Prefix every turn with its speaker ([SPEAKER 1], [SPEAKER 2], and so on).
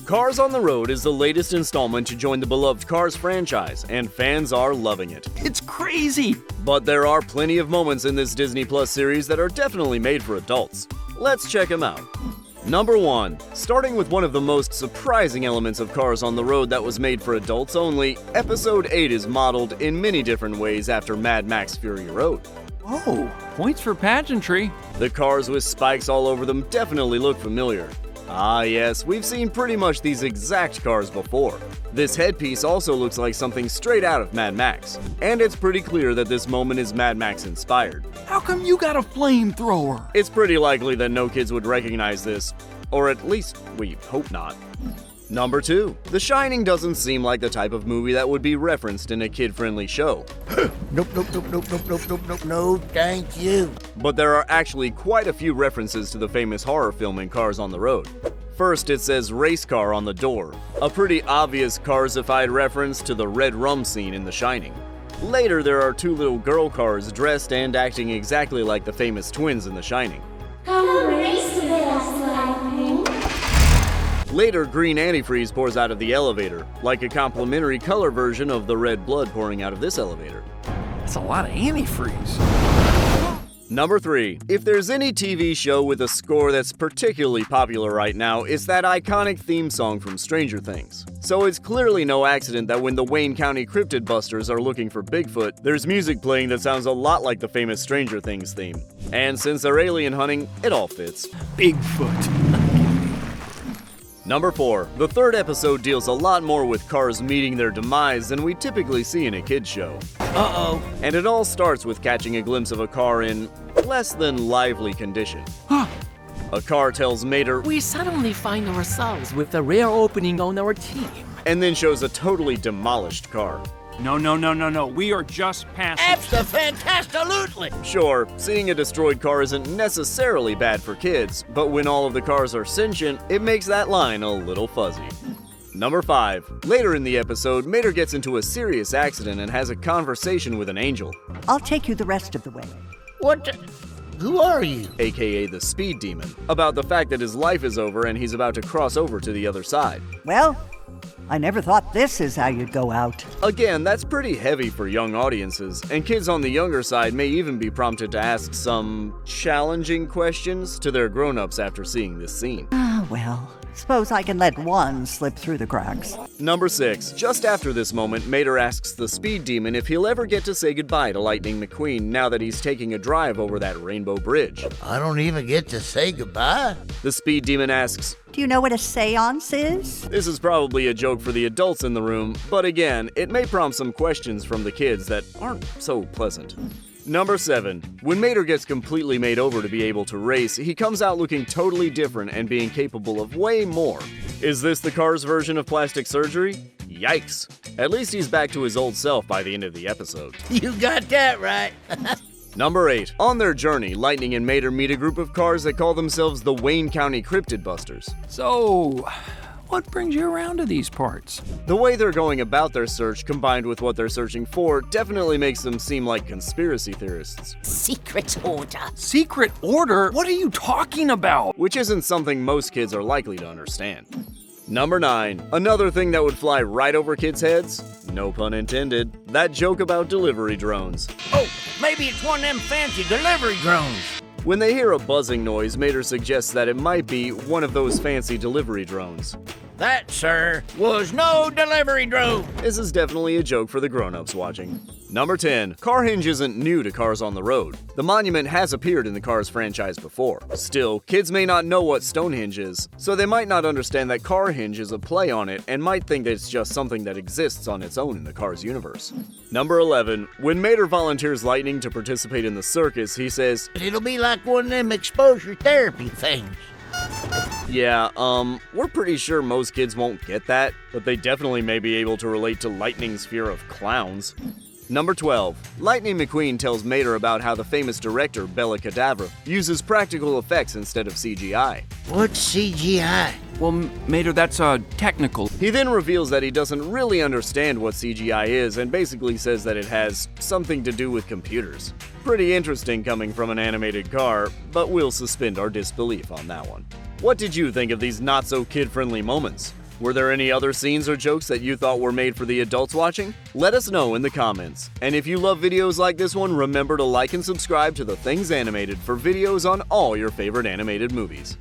[SPEAKER 1] Cars on the Road is the latest installment to join the beloved Cars franchise, and fans are loving it.
[SPEAKER 2] It's crazy!
[SPEAKER 1] But there are plenty of moments in this Disney Plus series that are definitely made for adults. Let's check them out. Number 1. Starting with one of the most surprising elements of Cars on the Road that was made for adults only, Episode 8 is modeled in many different ways after Mad Max Fury Road.
[SPEAKER 2] Oh, points for pageantry.
[SPEAKER 1] The cars with spikes all over them definitely look familiar. Ah yes, we've seen pretty much these exact cars before. This headpiece also looks like something straight out of Mad Max, and it's pretty clear that this moment is Mad Max inspired.
[SPEAKER 2] How come you got a flamethrower?
[SPEAKER 1] It's pretty likely that no kids would recognize this, or at least we hope not. Number 2. The Shining doesn't seem like the type of movie that would be referenced in a kid-friendly show.
[SPEAKER 3] Nope, no, thank you.
[SPEAKER 1] But there are actually quite a few references to the famous horror film in Cars on the Road. First, it says race car on the door, a pretty obvious Carsified reference to the red rum scene in The Shining. Later, there are 2 little girl cars dressed and acting exactly like the famous twins in The Shining.
[SPEAKER 4] Come race with us, Lightning.
[SPEAKER 1] Later, green antifreeze pours out of the elevator, like a complimentary color version of the red blood pouring out of this elevator.
[SPEAKER 2] That's a lot of antifreeze.
[SPEAKER 1] Number 3. If there's any TV show with a score that's particularly popular right now, it's that iconic theme song from Stranger Things. So it's clearly no accident that when the Wayne County Cryptid Busters are looking for Bigfoot, there's music playing that sounds a lot like the famous Stranger Things theme. And since they're alien hunting, it all fits.
[SPEAKER 2] Bigfoot.
[SPEAKER 1] Number 4. The 3rd episode deals a lot more with cars meeting their demise than we typically see in a kid's show.
[SPEAKER 3] Uh-oh.
[SPEAKER 1] And it all starts with catching a glimpse of a car in less than lively condition. A car tells Mater,
[SPEAKER 5] We suddenly find ourselves with a rare opening on our team.
[SPEAKER 1] and then shows a totally demolished car.
[SPEAKER 2] No. We are just passing.
[SPEAKER 3] Abso-fantastalutely!
[SPEAKER 1] Sure, seeing a destroyed car isn't necessarily bad for kids, but when all of the cars are sentient, it makes that line a little fuzzy. Number 5. Later in the episode, Mater gets into a serious accident and has a conversation with an angel,
[SPEAKER 6] I'll take you the rest of the way.
[SPEAKER 3] Who are you?
[SPEAKER 1] aka the Speed Demon, about the fact that his life is over and he's about to cross over to the other side.
[SPEAKER 6] Well, I never thought this is how you'd go out.
[SPEAKER 1] Again, that's pretty heavy for young audiences, and kids on the younger side may even be prompted to ask some challenging questions to their grown-ups after seeing this scene.
[SPEAKER 6] Well, suppose I can let one slip through the cracks.
[SPEAKER 1] Number 6. Just after this moment, Mater asks the Speed Demon if he'll ever get to say goodbye to Lightning McQueen now that he's taking a drive over that rainbow bridge.
[SPEAKER 3] I don't even get to say goodbye.
[SPEAKER 1] The Speed Demon asks,
[SPEAKER 6] Do you know what a seance is?
[SPEAKER 1] this is probably a joke for the adults in the room, but again, it may prompt some questions from the kids that aren't so pleasant. Number 7. When Mater gets completely made over to be able to race, he comes out looking totally different and being capable of way more. Is this the Cars version of plastic surgery? Yikes. At least he's back to his old self by the end of the episode.
[SPEAKER 3] You got that right.
[SPEAKER 1] Number 8. On their journey, Lightning and Mater meet a group of cars that call themselves the Wayne County Cryptid Busters.
[SPEAKER 2] So, what brings you around to these parts?
[SPEAKER 1] The way they're going about their search, combined with what they're searching for, definitely makes them seem like conspiracy theorists.
[SPEAKER 5] Secret order.
[SPEAKER 2] Secret order? What are you talking about?
[SPEAKER 1] Which isn't something most kids are likely to understand. Number 9. Another thing that would fly right over kids' heads? No pun intended. That joke about delivery drones.
[SPEAKER 3] Oh, maybe it's one of them fancy delivery drones.
[SPEAKER 1] When they hear a buzzing noise, Mater suggests that it might be one of those fancy delivery drones.
[SPEAKER 3] That, sir, was no delivery drone.
[SPEAKER 1] This is definitely a joke for the grown-ups watching. Number 10. Carhenge isn't new to Cars on the Road. The monument has appeared in the Cars franchise before. Still, kids may not know what Stonehenge is, so they might not understand that Carhenge is a play on it and might think that it's just something that exists on its own in the Cars universe. Number 11. When Mater volunteers Lightning to participate in the circus, he says,
[SPEAKER 3] It'll be like one of them exposure therapy things.
[SPEAKER 1] Yeah, we're pretty sure most kids won't get that, but they definitely may be able to relate to Lightning's fear of clowns. Number 12. Lightning McQueen tells Mater about how the famous director, Bella Cadavra, uses practical effects instead of CGI.
[SPEAKER 3] What's CGI?
[SPEAKER 2] Well, Mater, that's technical.
[SPEAKER 1] He then reveals that he doesn't really understand what CGI is and basically says that it has something to do with computers. Pretty interesting coming from an animated car, but we'll suspend our disbelief on that one. What did you think of these not-so-kid-friendly moments? Were there any other scenes or jokes that you thought were made for the adults watching? Let us know in the comments. And if you love videos like this one, remember to like and subscribe to The Things Animated for videos on all your favorite animated movies.